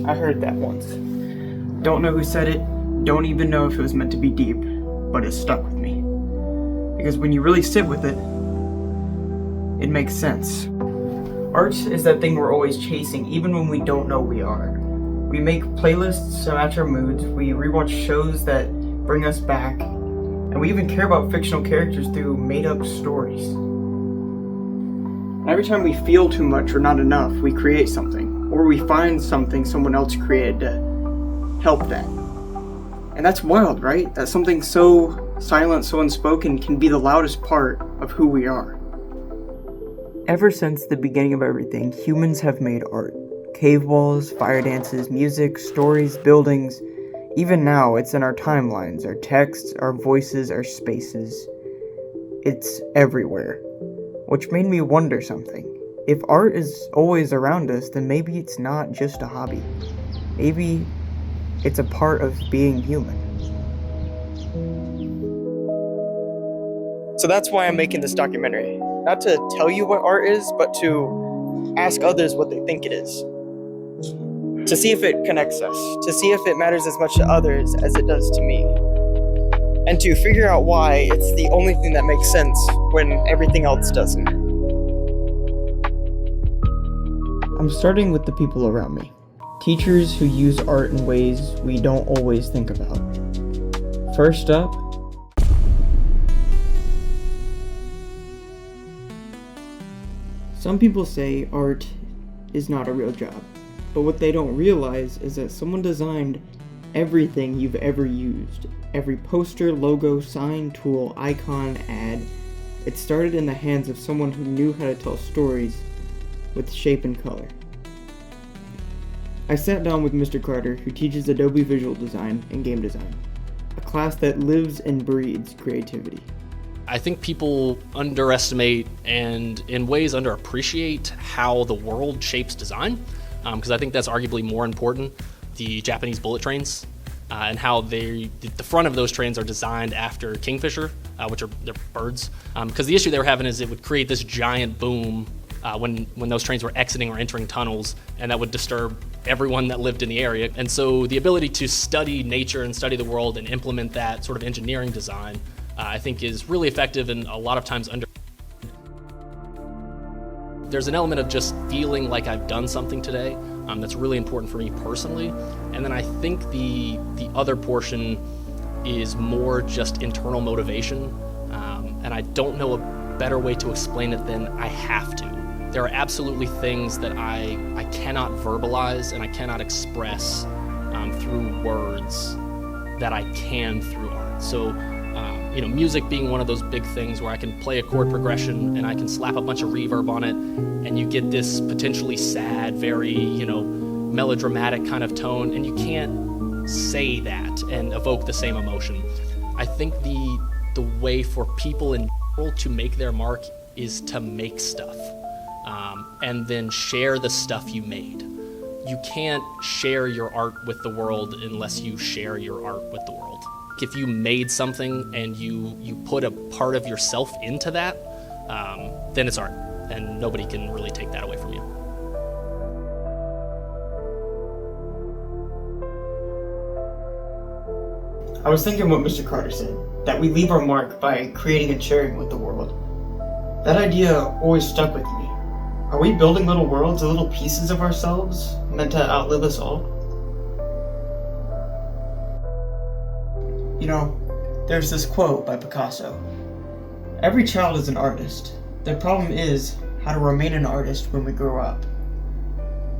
I heard that once. Don't know who said it, don't even know if it was meant to be deep, but it stuck with me. Because when you really sit with it, it makes sense. Art is that thing we're always chasing, even when we don't know we are. We make playlists to match our moods, we rewatch shows that bring us back, and we even care about fictional characters through made-up stories. And every time we feel too much or not enough, we create something, or we find something someone else created to help that. And that's wild, right? That something so silent, so unspoken can be the loudest part of who we are. Ever since the beginning of everything, humans have made art. Cave walls, fire dances, music, stories, buildings. Even now, it's in our timelines, our texts, our voices, our spaces. It's everywhere. Which made me wonder something. If art is always around us, then maybe it's not just a hobby. Maybe it's a part of being human. So that's why I'm making this documentary. Not to tell you what art is, but to ask others what they think it is. To see if it connects us. To see if it matters as much to others as it does to me. And to figure out why it's the only thing that makes sense when everything else doesn't. I'm starting with the people around me. Teachers who use art in ways we don't always think about. First up, some people say art is not a real job, but what they don't realize is that someone designed everything you've ever used. Every poster, logo, sign, tool, icon, ad. It started in the hands of someone who knew how to tell stories with shape and color. I sat down with Mr. Carter, who teaches Adobe Visual Design and Game Design, a class that lives and breathes creativity. I think people underestimate and in ways underappreciate how the world shapes design, because I think that's arguably more important. The Japanese bullet trains and how the front of those trains are designed after kingfisher, which are they're birds. Because the issue they were having is it would create this giant boom when those trains were exiting or entering tunnels, and that would disturb everyone that lived in the area. And so the ability to study nature and study the world and implement that sort of engineering design, I think is really effective and a lot of times under. There's an element of just feeling like I've done something today that's really important for me personally. And then I think the other portion is more just internal motivation. And I don't know a better way to explain it than I have to. There are absolutely things that I cannot verbalize and I cannot express through words that I can through art. So, music being one of those big things where I can play a chord progression and I can slap a bunch of reverb on it and you get this potentially sad, very, melodramatic kind of tone, and you can't say that and evoke the same emotion. I think the way for people in general to make their mark is to make stuff and then share the stuff you made. You can't share your art with the world unless you share your art with the world. If you made something and you put a part of yourself into that, then it's art, and nobody can really take that away from you. I was thinking what Mr. Carter said, that we leave our mark by creating and sharing with the world. That idea always stuck with me. Are we building little worlds, little pieces of ourselves, meant to outlive us all? There's this quote by Picasso. Every child is an artist. The problem is how to remain an artist when we grow up.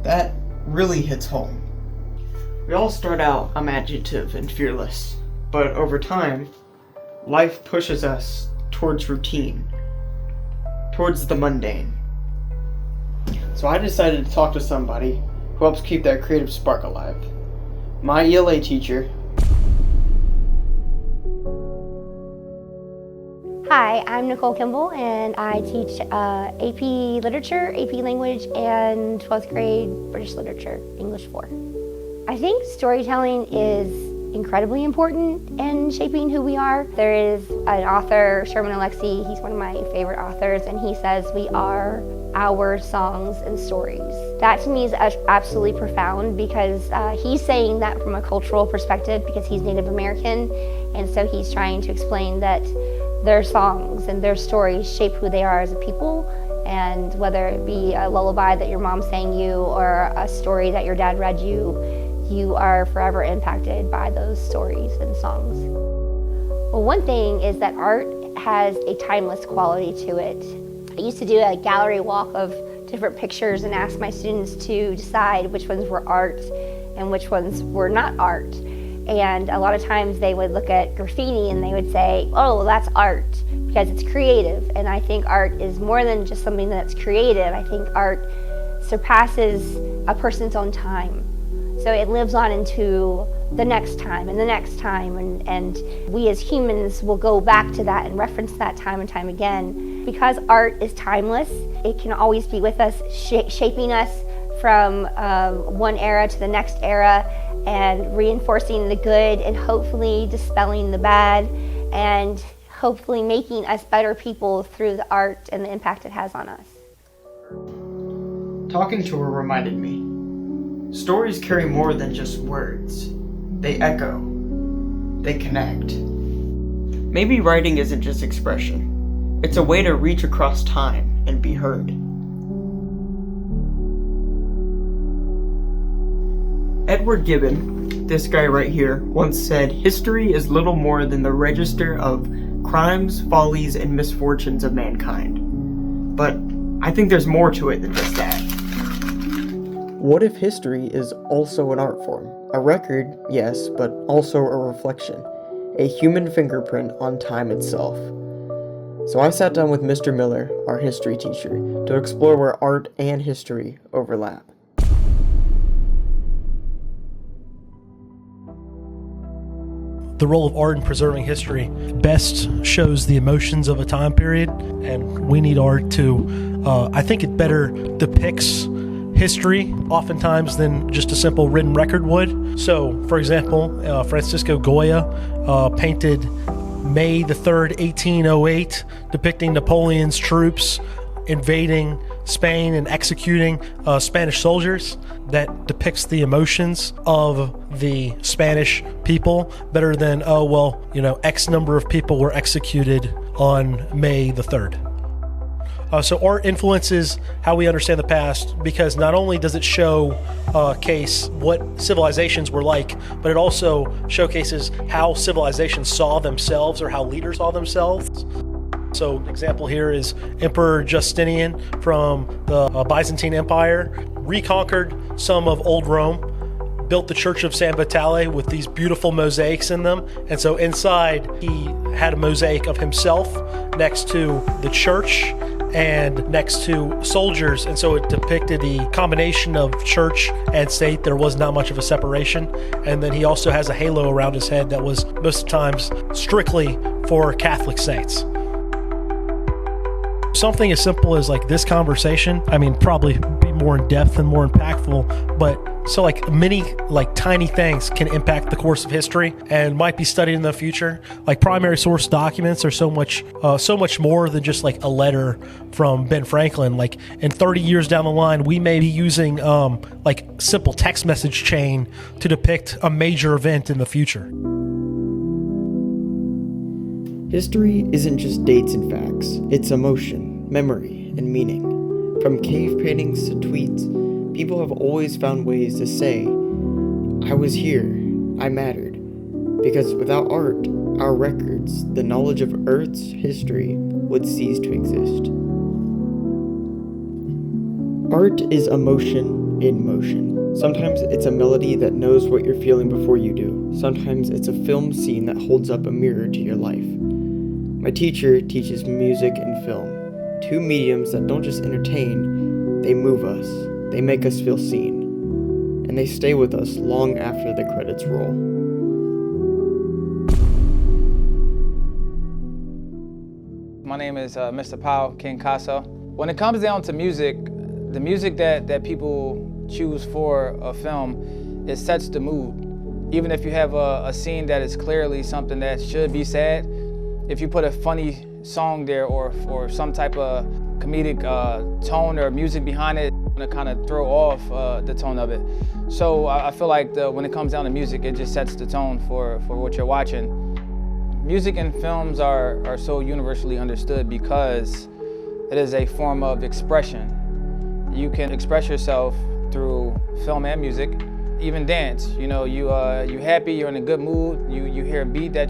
That really hits home. We all start out imaginative and fearless, but over time, life pushes us towards routine, towards the mundane. So I decided to talk to somebody who helps keep that creative spark alive. My ELA teacher. Hi, I'm Nicole Kimball, and I teach AP Literature, AP Language, and 12th grade British Literature, English 4. I think storytelling is incredibly important in shaping who we are. There is an author, Sherman Alexie, he's one of my favorite authors, and he says we are our songs and stories. That to me is absolutely profound, because he's saying that from a cultural perspective because he's Native American, and so he's trying to explain that their songs and their stories shape who they are as a people, and whether it be a lullaby that your mom sang you or a story that your dad read you, you are forever impacted by those stories and songs. Well, one thing is that art has a timeless quality to it. I used to do a gallery walk of different pictures and ask my students to decide which ones were art and which ones were not art. And a lot of times they would look at graffiti and they would say, oh, well, that's art because it's creative. And I think art is more than just something that's creative. I think art surpasses a person's own time. So it lives on into the next time and the next time, and we as humans will go back to that and reference that time and time again. Because art is timeless, it can always be with us, shaping us from one era to the next era, and reinforcing the good and hopefully dispelling the bad, and hopefully making us better people through the art and the impact it has on us. Talking to her reminded me, stories carry more than just words. They echo. They connect. Maybe writing isn't just expression. It's a way to reach across time and be heard. Edward Gibbon, this guy right here, once said, "History is little more than the register of crimes, follies, and misfortunes of mankind." But I think there's more to it than just that. What if history is also an art form? A record, yes, but also a reflection. A human fingerprint on time itself. So I sat down with Mr. Miller, our history teacher, to explore where art and history overlap. The role of art in preserving history best shows the emotions of a time period, and we need art to, I think it better depicts history oftentimes than just a simple written record would. So, for example, Francisco Goya painted May the 3rd, 1808, depicting Napoleon's troops invading Spain and executing Spanish soldiers. That depicts the emotions of the Spanish people better than, oh, well, X number of people were executed on May the 3rd. So art influences how we understand the past, because not only does it showcase what civilizations were like, but it also showcases how civilizations saw themselves or how leaders saw themselves. So an example here is Emperor Justinian from the Byzantine Empire reconquered some of old Rome, built the Church of San Vitale with these beautiful mosaics in them. And so inside he had a mosaic of himself next to the church and next to soldiers, and so it depicted the combination of church and state. There was not much of a separation. And then he also has a halo around his head that was most of the times strictly for Catholic saints. Something as simple as like this conversation, probably be more in depth and more impactful, but so many tiny things can impact the course of history and might be studied in the future. Like primary source documents are so much more than just a letter from Ben Franklin. In 30 years down the line, we may be using simple text message chain to depict a major event in the future. History isn't just dates and facts. It's emotion, memory, and meaning. From cave paintings to tweets, people have always found ways to say, I was here, I mattered. Because without art, our records, the knowledge of Earth's history would cease to exist. Art is emotion in motion. Sometimes it's a melody that knows what you're feeling before you do. Sometimes it's a film scene that holds up a mirror to your life. My teacher teaches music and film, two mediums that don't just entertain, they move us, they make us feel seen, and they stay with us long after the credits roll. My name is Mr. Pao King Caso. When it comes down to music, the music that people choose for a film, it sets the mood. Even if you have a scene that is clearly something that should be sad, if you put a funny song there or some type of comedic tone or music behind it, to kind of throw off the tone of it. So I feel like when it comes down to music, it just sets the tone for what you're watching. Music and films are so universally understood because it is a form of expression. You can express yourself through film and music, even dance. You know, you happy, you're in a good mood, you hear a beat that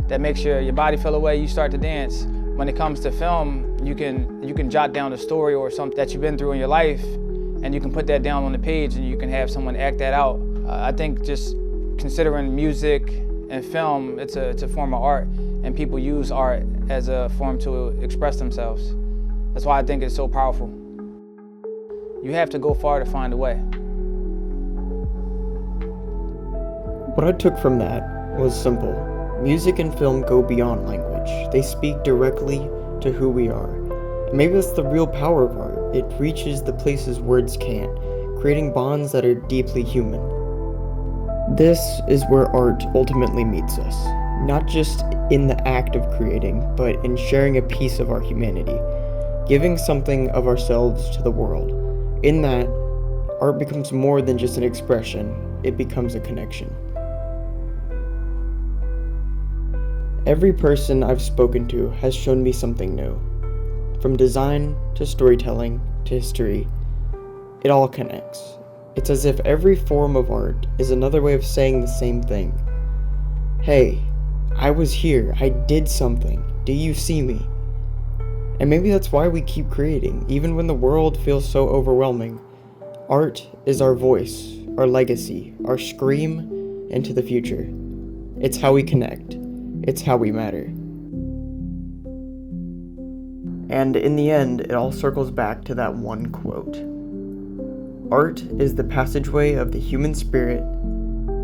that makes your body feel away, you start to dance. When it comes to film, you can jot down a story or something that you've been through in your life, and you can put that down on the page and you can have someone act that out. I think just considering music and film, it's a form of art, and people use art as a form to express themselves. That's why I think it's so powerful. You have to go far to find a way. What I took from that was simple. Music and film go beyond language. They speak directly to who we are. And maybe that's the real power of art. It reaches the places words can't, creating bonds that are deeply human. This is where art ultimately meets us, not just in the act of creating, but in sharing a piece of our humanity, giving something of ourselves to the world. In that, art becomes more than just an expression, it becomes a connection. Every person I've spoken to has shown me something new. From design to storytelling to history, it all connects. It's as if every form of art is another way of saying the same thing. Hey, I was here, I did something, do you see me? And maybe that's why we keep creating, even when the world feels so overwhelming. Art is our voice, our legacy, our scream into the future. It's how we connect. It's how we matter. And in the end, it all circles back to that one quote. Art is the passageway of the human spirit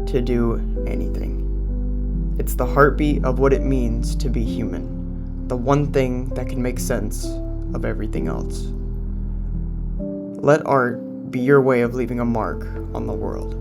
to do anything. It's the heartbeat of what it means to be human, the one thing that can make sense of everything else. Let art be your way of leaving a mark on the world.